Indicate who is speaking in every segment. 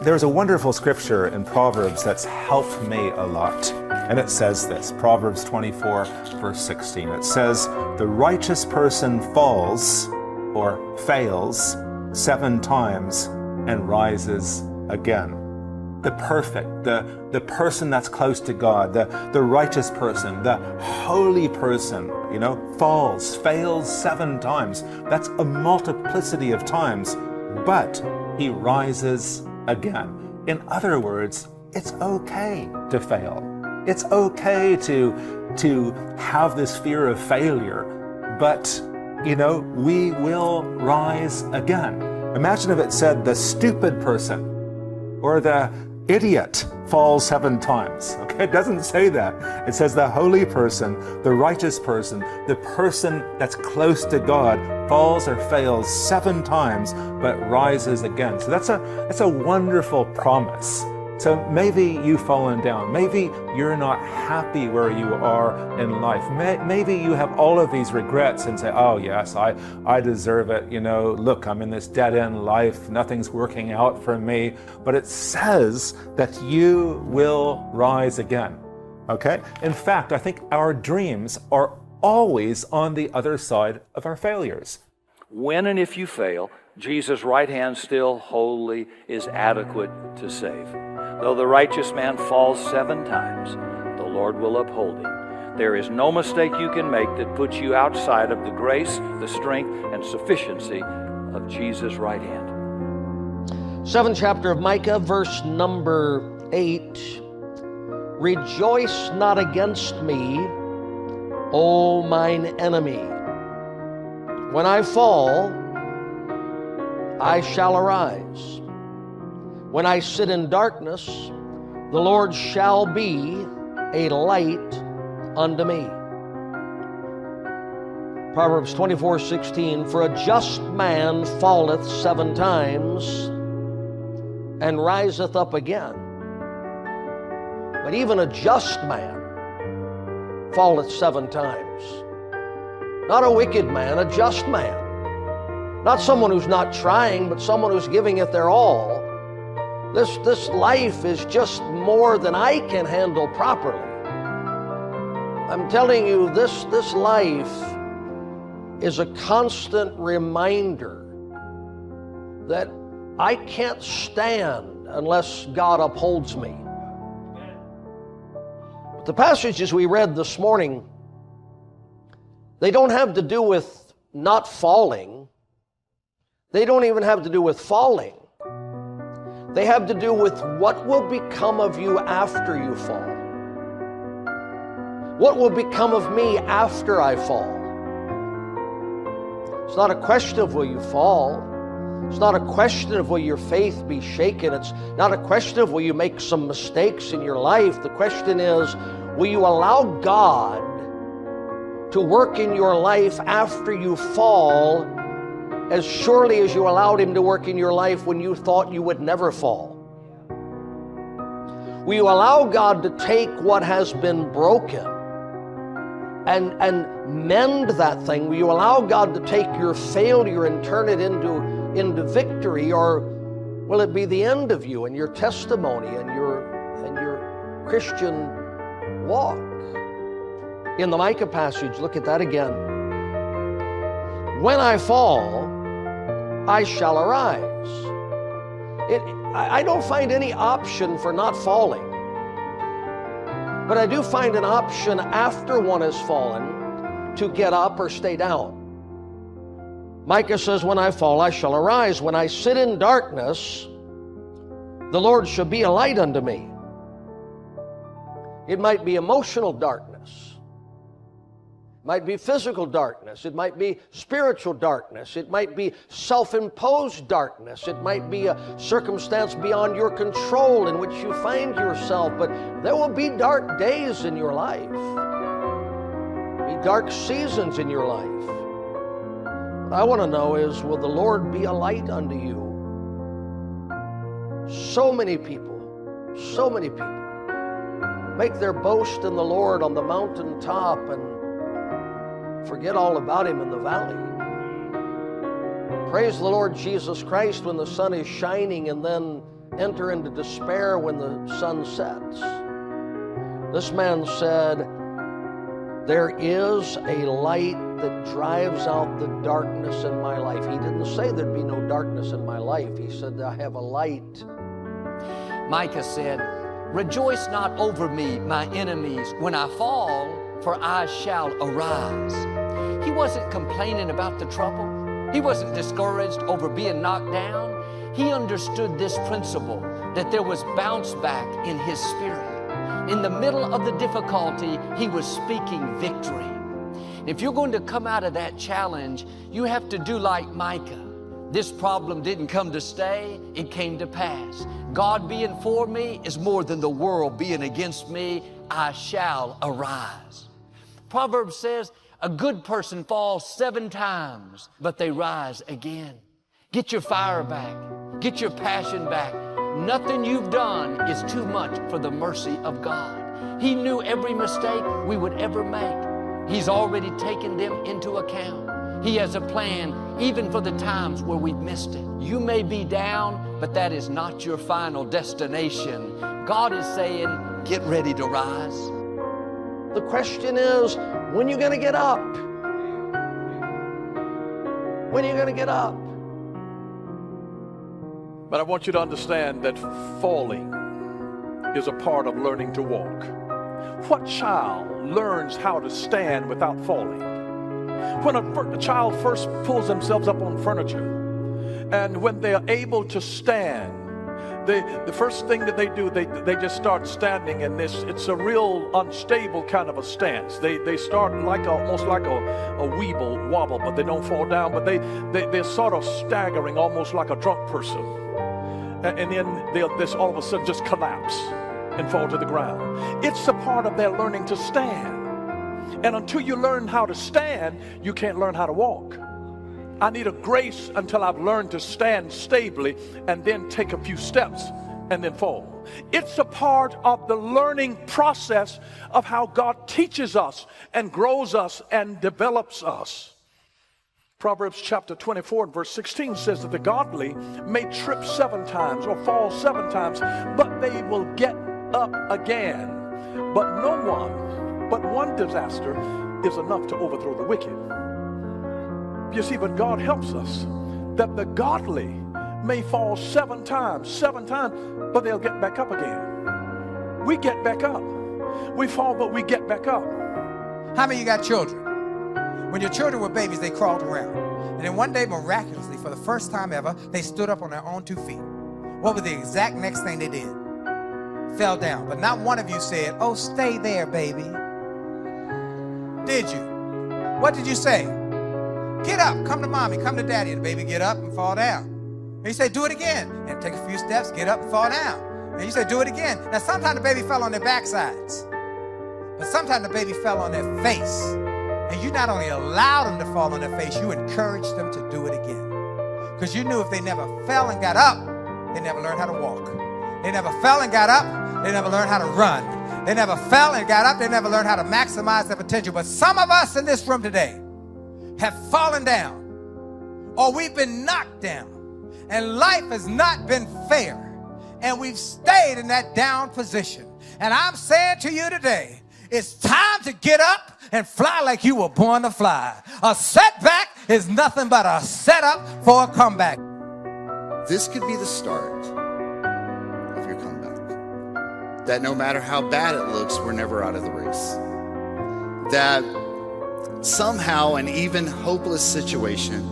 Speaker 1: There's a wonderful scripture in Proverbs that's helped me a lot. And it says this, Proverbs 24, verse 16. It says, "The righteous person falls or fails 7 times and rises again." The perfect, the person that's close to God, the righteous person, the holy person, fails 7 times. That's a multiplicity of times, but he rises again. In other words, it's okay to fail. It's okay to have this fear of failure, but, we will rise again. Imagine if it said the stupid person or the idiot falls 7 times. Okay, it doesn't say that. It says the holy person, the righteous person, the person that's close to God falls or fails 7 times, but rises again. So that's a wonderful promise. So maybe you've fallen down. Maybe you're not happy where you are in life. Maybe you have all of these regrets and say, oh yes, I deserve it. Look, I'm in this dead-end life. Nothing's working out for me. But it says that you will rise again. Okay? In fact, I think our dreams are always on the other side of our failures.
Speaker 2: When and if you fail, Jesus' right hand still wholly is adequate to save. Though the righteous man falls 7 times, the Lord will uphold him. There is no mistake you can make that puts you outside of the grace, the strength, and sufficiency of Jesus' right hand.
Speaker 3: 7th chapter of Micah, verse number 8. "Rejoice not against me, O mine enemy. When I fall, I shall arise. When I sit in darkness, the Lord shall be a light unto me." Proverbs 24:16, "For a just man falleth 7 times and riseth up again. But even a just man falleth 7 times." Not a wicked man, a just man. Not someone who's not trying, but someone who's giving it their all. This life is just more than I can handle properly. I'm telling you, this life is a constant reminder that I can't stand unless God upholds me. But the passages we read this morning, they don't have to do with not falling. They don't even have to do with falling. They have to do with what will become of you after you fall. What will become of me after I fall? It's not a question of will you fall. It's not a question of will your faith be shaken. It's not a question of will you make some mistakes in your life. The question is, will you allow God to work in your life after you fall as surely as you allowed Him to work in your life when you thought you would never fall? Will you allow God to take what has been broken and mend that thing? Will you allow God to take your failure and turn it into victory? Or will it be the end of you and your testimony and your Christian walk? In the Micah passage, look at that again. "When I fall, I shall arise." I don't find any option for not falling. But I do find an option after one has fallen to get up or stay down. Micah says, "When I fall, I shall arise. When I sit in darkness, the Lord shall be a light unto me." It might be emotional darkness. It might be physical darkness. It might be spiritual darkness. It might be self-imposed darkness. It might be a circumstance beyond your control in which you find yourself. But there will be dark days in your life. Be dark seasons in your life. What I want to know is, will the Lord be a light unto you? So many people make their boast in the Lord on the mountaintop and forget all about Him in the valley. Praise the Lord Jesus Christ when the sun is shining, and then enter into despair when the sun sets. This man said, there is a light that drives out the darkness in my life. He didn't say there'd be no darkness in my life. He said, I have a light.
Speaker 4: Micah said, rejoice not over me, my enemies, when I fall, for I shall arise. He wasn't complaining about the trouble. He wasn't discouraged over being knocked down. He understood this principle, that there was bounce back in his spirit. In the middle of the difficulty, he was speaking victory. If you're going to come out of that challenge, you have to do like Micah. This problem didn't come to stay, it came to pass. God being for me is more than the world being against me. I shall arise. Proverbs says, a good person falls 7 times, but they rise again. Get your fire back. Get your passion back. Nothing you've done is too much for the mercy of God. He knew every mistake we would ever make. He's already taken them into account. He has a plan even for the times where we've missed it. You may be down, but that is not your final destination. God is saying, get ready to rise.
Speaker 3: The question is, when are you going to get up? When are you going to get up?
Speaker 5: But I want you to understand that falling is a part of learning to walk. What child learns how to stand without falling? When a child first pulls themselves up on furniture, and when they are able to stand, the first thing that they do, they just start standing in this. It's a real unstable kind of a stance. They start almost like a weeble wobble, but they don't fall down. But they're sort of staggering, almost like a drunk person. And then they'll this all of a sudden just collapse and fall to the ground. It's a part of their learning to stand. And until you learn how to stand, you can't learn how to walk. I need a grace until I've learned to stand stably and then take a few steps and then fall. It's a part of the learning process of how God teaches us and grows us and develops us. Proverbs chapter 24 and verse 16 says that the godly may trip 7 times or fall 7 times, but they will get up again. But one disaster is enough to overthrow the wicked. You see, but God helps us that the godly may fall 7 times, but they'll get back up again. We get back up. We fall, but we get back up.
Speaker 6: How many of you got children? When your children were babies, they crawled around. And then one day, miraculously, for the first time ever, they stood up on their own 2 feet. What was the exact next thing they did? Fell down. But not one of you said, oh, stay there, baby. Did you? What did you say? Get up, come to mommy, come to daddy. And the baby get up and fall down. And you say, do it again. And take a few steps, get up and fall down. And you say, do it again. Now, sometimes the baby fell on their backsides. But sometimes the baby fell on their face. And you not only allowed them to fall on their face, you encouraged them to do it again. Because you knew if they never fell and got up, they never learned how to walk. They never fell and got up, they never learned how to run. They never fell and got up, they never learned how to maximize their potential. But some of us in this room today have fallen down, or we've been knocked down, and life has not been fair, and we've stayed in that down position. And I'm saying to you today, it's time to get up and fly like you were born to fly. A setback is nothing but a setup for a comeback.
Speaker 7: This could be the start of your comeback. That no matter how bad it looks, we're never out of the race. That somehow an even hopeless situation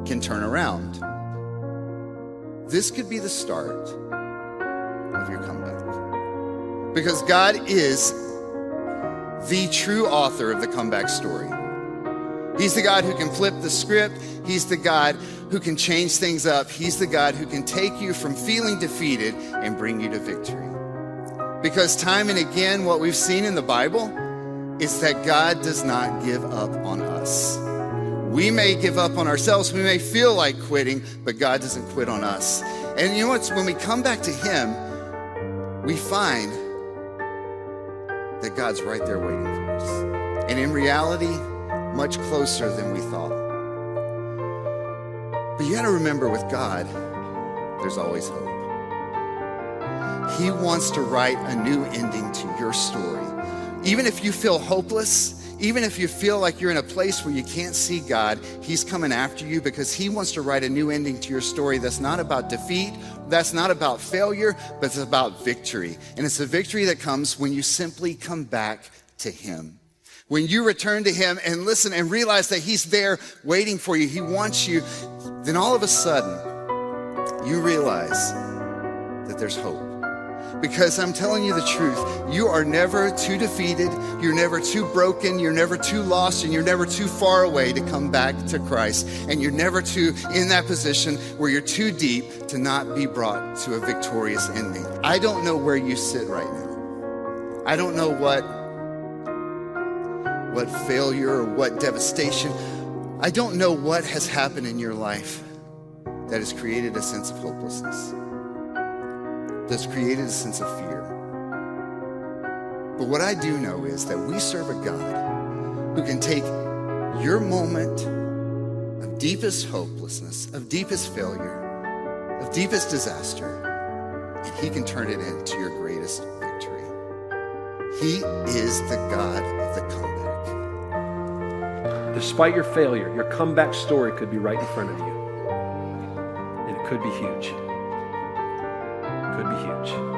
Speaker 7: can turn around. This could be the start of your comeback. Because God is the true author of the comeback story. He's the God who can flip the script. He's the God who can change things up. He's the God who can take you from feeling defeated and bring you to victory. Because time and again, what we've seen in the Bible is that God does not give up on us. We may give up on ourselves. We may feel like quitting, but God doesn't quit on us. And you know what? When we come back to Him, we find that God's right there waiting for us. And in reality, much closer than we thought. But you got to remember, with God, there's always hope. He wants to write a new ending to your story. Even if you feel hopeless, even if you feel like you're in a place where you can't see God, He's coming after you because He wants to write a new ending to your story that's not about defeat, that's not about failure, but it's about victory. And it's a victory that comes when you simply come back to Him. When you return to Him and listen and realize that He's there waiting for you, He wants you, then all of a sudden, you realize that there's hope. Because I'm telling you the truth, you are never too defeated, you're never too broken, you're never too lost, and you're never too far away to come back to Christ. And you're never too in that position where you're too deep to not be brought to a victorious ending. I don't know where you sit right now. I don't know what failure or what devastation. I don't know what has happened in your life that has created a sense of hopelessness, that's created a sense of fear. But what I do know is that we serve a God who can take your moment of deepest hopelessness, of deepest failure, of deepest disaster, and He can turn it into your greatest victory. He is the God of the comeback.
Speaker 8: Despite your failure, your comeback story could be right in front of you. And it could be huge. Could be huge.